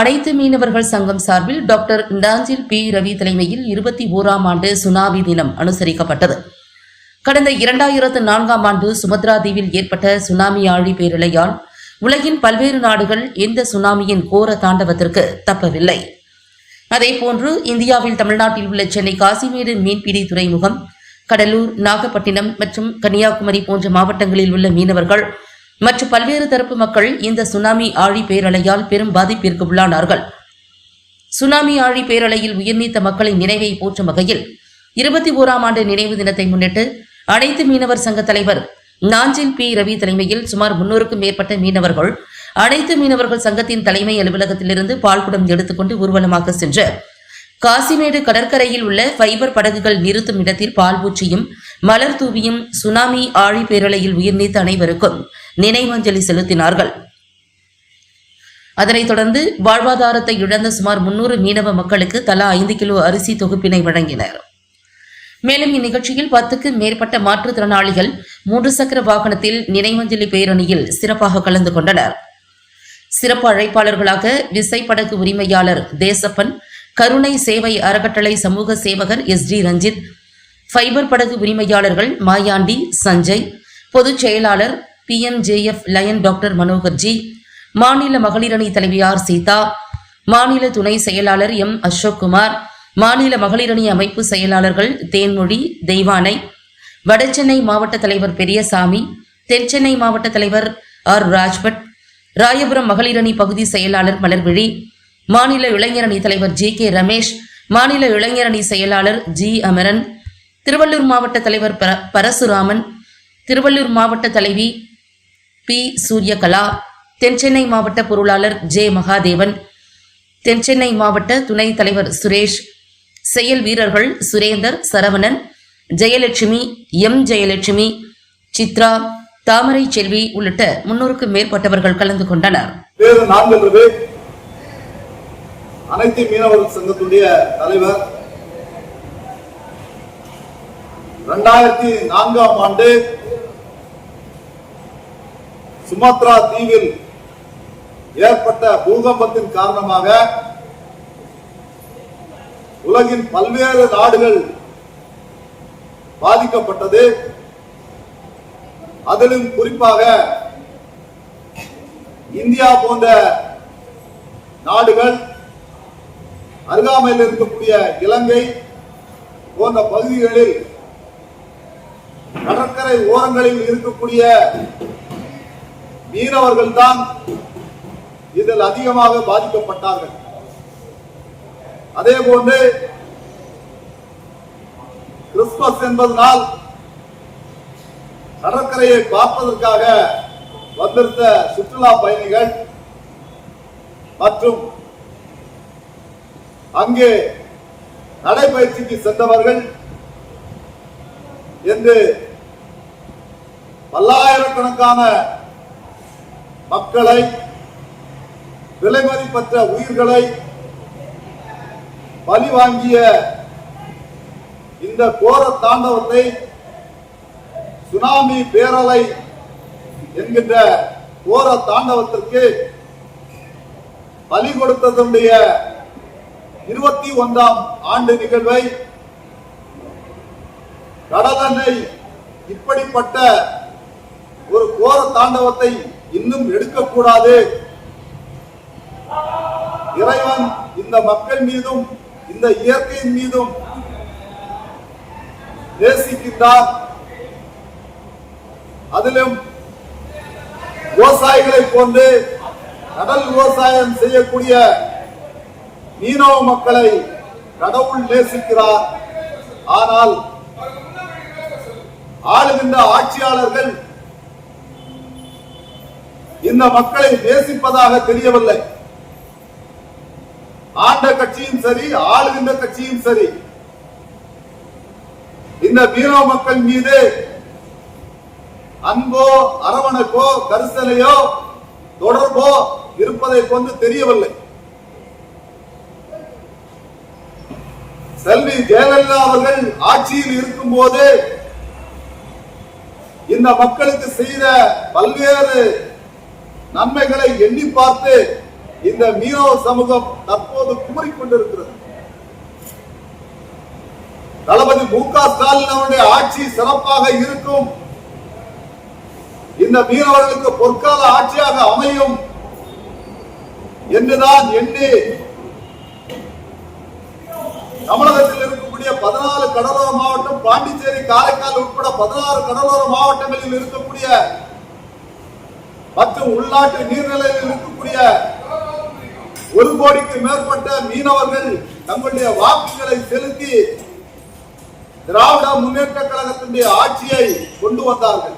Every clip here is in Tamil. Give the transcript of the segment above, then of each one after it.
அனைத்து மீனவர்கள் சங்கம் சார்பில் டாக்டர் நாஞ்சில் பி ரவி தலைமையில் 21ஆம் ஆண்டு சுனாமி தினம் அனுசரிக்கப்பட்டது. கடந்த 2004ஆம் ஆண்டு சுமத்ரா தீவில் ஏற்பட்ட சுனாமி ஆழி பேரலையால் உலகின் பல்வேறு நாடுகள் இந்த சுனாமியின் கோர தாண்டவத்திற்கு தப்பவில்லை. அதேபோன்று இந்தியாவில் தமிழ்நாட்டில் உள்ள சென்னை காசிமேடு மீன்பிடி துறைமுகம், கடலூர், நாகப்பட்டினம் மற்றும் கன்னியாகுமரி போன்ற மாவட்டங்களில் உள்ள மீனவர்கள் மற்றும் பல்வேறு தரப்பு மக்கள் இந்த சுனாமி ஆழி பேரலையால் பெரும் பாதிப்பிற்கு உள்ளானார்கள். சுனாமி ஆழி பேரலையில் உயிர்நீத்த மக்களின் நினைவை போற்றும் வகையில் 21ஆம் ஆண்டு நினைவு தினத்தை முன்னிட்டு அனைத்து மீனவர் சங்க தலைவர் நாஞ்சில் பி ரவி தலைமையில் சுமார் 300க்கும் மேற்பட்ட மீனவர்கள் அனைத்து மீனவர்கள் சங்கத்தின் தலைமை அலுவலகத்திலிருந்து பால்குடம் எடுத்துக்கொண்டு ஊர்வலமாக சென்று காசிமேடு கடற்கரையில் உள்ள ஃபைபர் படகுகள் நிறுத்தும் இடத்தில் பால் ஊற்றியும் மலர் தூவியும் சுனாமி ஆழி பேரலையில் உயிர்நீத்த அனைவருக்கும் நினைவஞ்சலி செலுத்தினார்கள். அதனைத் தொடர்ந்து வாழ்வாதாரத்தை இழந்த சுமார் 300 மீனவ மக்களுக்கு தலா 5 கிலோ அரிசி தொகுப்பினை வழங்கினர். மேலும் இந்நிகழ்ச்சியில் 10க்கும் மேற்பட்ட மாற்றுத்திறனாளிகள் 3 சக்கர வாகனத்தில் நினைவஞ்சலி பேரணியில் சிறப்பாக கலந்து கொண்டனர். சிறப்பு அழைப்பாளர்களாக விசைப்படகு உரிமையாளர் தேசப்பன், கருணை சேவை அறக்கட்டளை சமூக சேவகர் SG ரஞ்சித், ஃபைபர் படகு உரிமையாளர்கள் மாயாண்டி, சஞ்சய், பொதுச் செயலாளர் PNJF லயன் டாக்டர் மனோகர்ஜி, மாநில மகளிரணி தலைவி R சீதா, மாநில துணை செயலாளர் M அசோக்குமார், மாநில மகளிரணி அமைப்பு செயலாளர்கள் தேன்மொழி, தெய்வானை, வடசென்னை மாவட்ட தலைவர் பெரியசாமி, தென்சென்னை மாவட்ட தலைவர் R ராஜ்பட், ராயபுரம் மகளிரணி பகுதி செயலாளர் மலர்விழி, மாநில இளைஞரணி தலைவர் JK ரமேஷ், மாநில இளைஞரணி செயலாளர் G அமரன், திருவள்ளூர் மாவட்ட தலைவர் பரசுராமன், திருவள்ளூர் மாவட்ட தலைவி P சூரியகலா, தென்சென்னை மாவட்ட பொருளாளர் J மகாதேவன், தென்சென்னை மாவட்ட துணைத் தலைவர் சுரேஷ், செயல் வீரர்கள் சுரேந்தர், சரவணன், ஜெயலட்சுமி, M ஜெயலட்சுமி, சித்ரா, தாமரை செல்வி உள்ளிட்ட 300க்கும் மேற்பட்டவர்கள் கலந்து கொண்டனர். அனைத்து மீனவர்கள் சங்கத்துடைய தலைவர் 2004ஆம் ஆண்டு சுமத்ரா தீவில் ஏற்பட்ட பூகம்பத்தின் காரணமாக உலகின் பல்வேறு நாடுகள் பாதிக்கப்பட்டது. அதிலும் குறிப்பாக இந்தியா போன்ற நாடுகள், அருகாமையில் இருக்கக்கூடிய இலங்கை போன்ற பகுதிகளில் கடற்கரை ஓரங்களில் இருக்கக்கூடிய மீனவர்கள் தான் இதில் அதிகமாக பாதிக்கப்பட்டார்கள். அதே போன்று கிறிஸ்துமஸ் என்பதனால் கடற்கரையை பார்ப்பதற்காக வந்திருந்த சுற்றுலா பயணிகள் மற்றும் அங்கே நடைபயிற்சிக்கு சென்றவர்கள் என்று பல்லாயிரக்கணக்கான மக்களை, விலைமதிப்பற்ற உயிர்களை பலி வாங்கிய இந்த கோர தாண்டவத்தை சுனாமி பேரலை என்கின்ற கோர தாண்டவத்திற்கு பலி கொடுத்ததனுடைய 21ஆம் ஆண்டு நிகழ்வை கடலெண்ணெய் இப்படிப்பட்ட ஒரு கோர தாண்டவத்தை இன்னும் எடுக்கக்கூடாது, இறைவன் இந்த மக்கள் மீதும் இந்த இயற்கையின் மீதும் நேசிக்கின்றார், அதிலும் விவசாயிகளை போன்று கடல் விவசாயம் செய்யக்கூடிய மீனவ மக்களை கடவுள் நேசிக்கிறார். ஆனால் ஆளுகின்ற ஆட்சியாளர்கள் இந்த மக்களை நேசிப்பதாக தெரியவில்லை. ஆண்ட கட்சியும் சரி, ஆளுகின்ற கட்சியும் சரி, இந்த மீனவ மக்கள் மீது அன்போ, அரவணைப்போ, கரிசனையோ, தொடர்போ இருப்பதை கொண்டு தெரியவில்லை. செல்வி ஜெயலலிதா அவர்கள் ஆட்சியில் இருக்கும் போது இந்த மக்களுக்கு செய்த பல்வேறு நன்மைகளை எண்ணி பார்த்து இந்த மீனவ சமூகம் தற்போது குமரிக்கொண்டிருக்கிறது. தளபதி மு.க. ஸ்டாலின் அவருடைய ஆட்சி சிறப்பாக இருக்கும், இந்த மீனவர்களுக்கு பொற்கால ஆட்சியாக அமையும் என்றுதான் எண்ணி தமிழகத்தில் இருக்கக்கூடிய 14 கடலோர மாவட்டம், பாண்டிச்சேரி, காரைக்கால் உட்பட 16 கடலோர மாவட்டங்களில் இருக்கக்கூடிய மற்றும் உள்நாட்டு நீர்நிலையில் இருக்கக்கூடிய 1 கோடிக்கு மேற்பட்ட மீனவர்கள் தங்களுடைய வாக்குகளை செலுத்தி திராவிட முன்னேற்ற கழகத்தினுடைய ஆட்சியை கொண்டு வந்தார்கள்.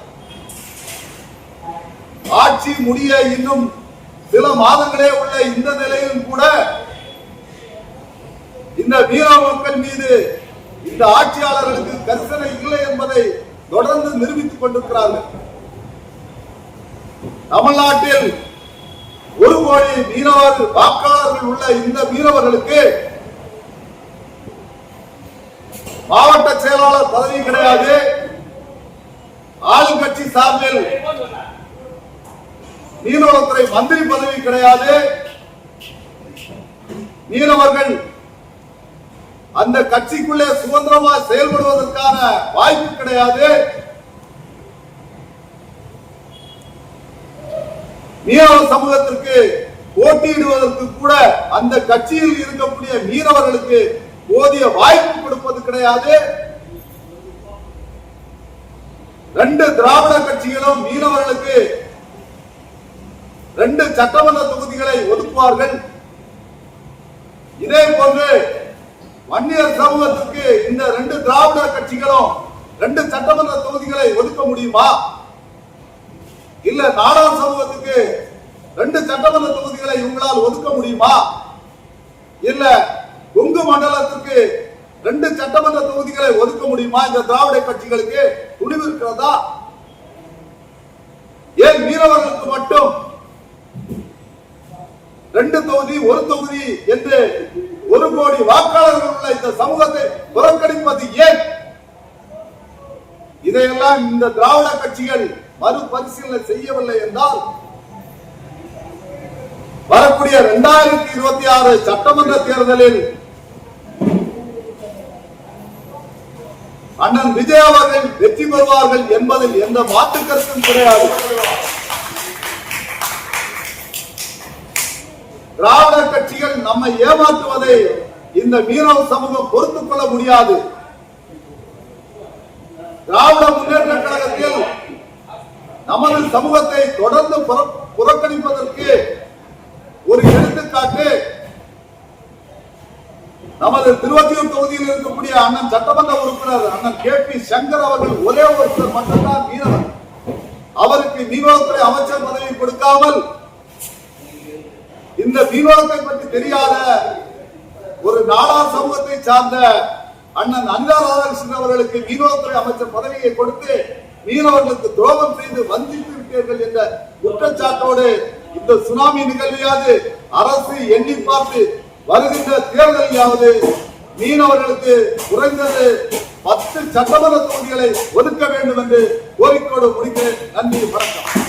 ஆட்சி முடிய இன்னும் சில மாதங்களே உள்ள இந்த நிலையிலும் கூட இந்த மீனவ மக்கள் மீது இந்த ஆட்சியாளர்களுக்கு கரிசனை இல்லை என்பதை தொடர்ந்து நிரூபித்துக் கொண்டிருக்கிறார்கள். தமிழ்நாட்டில் 1 கோடி மீனவர் வாக்காளர்கள் உள்ள இந்த மீனவர்களுக்கு மாவட்ட செயலாளர் பதவி கிடையாது, ஆளுங்கட்சி சார்பில் மீனவத்துறை மந்திரி பதவி கிடையாது, மீனவர்கள் அந்த கட்சிக்குள்ளே சுதந்திரமாக செயல்படுவதற்கான வாய்ப்பு கிடையாது. மீனவ சமூகத்திற்கு போட்டியிடுவதற்கு கூட அந்த கட்சியில் இருக்கக்கூடிய மீனவர்களுக்கு போதிய வாய்ப்பு கொடுப்பது கிடையாது. 2 திராவிட கட்சிகளும் மீனவர்களுக்கு 2 சட்டமன்ற தொகுதிகளை ஒதுக்குவார்கள். இதே போன்று வன்னியர் சமூகத்திற்கு இந்த 2 திராவிட கட்சிகளும் 2 சட்டமன்ற தொகுதிகளை ஒதுக்க முடியுமா? இல்ல நாடார் சமூகத்துக்கு 2 சட்டமன்ற தொகுதிகளை உங்களால் ஒதுக்க முடியுமா? இல்ல கொங்கு மண்டலத்திற்கு 2 சட்டமன்ற தொகுதிகளை ஒதுக்க முடியுமா? இந்த திராவிட கட்சிகளுக்கு துணிவு இருக்கிறதா? ஏன் மீனவர்களுக்கு மட்டும் 2 தொகுதி 1 தொகுதி என்று 1 கோடி வாக்காளர்கள் உள்ள இந்த சமூகத்தை புறக்கணிப்பது ஏன்? இதையெல்லாம் இந்த திராவிட கட்சிகள் மறுபரிசீலனை செய்யவில்லை என்றால் வரக்கூடிய 2026 சட்டமன்ற தேர்தலில் அண்ணன் விஜய் அவர்கள் வெற்றி பெறுவார்கள் என்பதில் எந்த மாற்று கருத்தும் கிடையாது. திராவிட கட்சிகள் நம்மை ஏமாற்றுவதை இந்த மீனவ சமூகம் பொறுத்துக் கொள்ள முடியாது. திராவிட முன்னேற்ற கழகத்தில் நமது சமூகத்தை தொடர்ந்து புறக்கணிப்பதற்கு ஒரு எடுத்துக்காட்டு நமது திருவொற்றியூர் தொகுதியில் இருக்கக்கூடிய அண்ணன் சட்டமன்ற உறுப்பினர் அண்ணன் கே.பி. சங்கர் அவர்கள் ஒரே ஒருத்தர் மட்டும்தான் மீனவர். அவருக்கு மீனவத்துறை அமைச்சர் பதவி கொடுக்காமல் இந்த மீனவத்தை பற்றி தெரியாத ஒரு நாடார் சமூகத்தை சார்ந்த அண்ணன் அனிதா ராதாகிருஷ்ணன் அவர்களுக்கு மீனவத்துறை அமைச்சர் பதவியை கொடுத்து மீனவர்களுக்கு துரோகம் செய்து வஞ்சித்து விட்டீர்கள் என்ற குற்றச்சாட்டோடு இந்த சுனாமி நிகழ்வையாவது அரசு எண்ணி பார்த்து வருகின்ற தேர்தலையாவது மீனவர்களுக்கு குறைந்தது 10 சட்டமன்ற தொகுதிகளை ஒதுக்க வேண்டும் என்று கோரிக்கையோடு முடிக்கிறேன். நன்றி, வணக்கம்.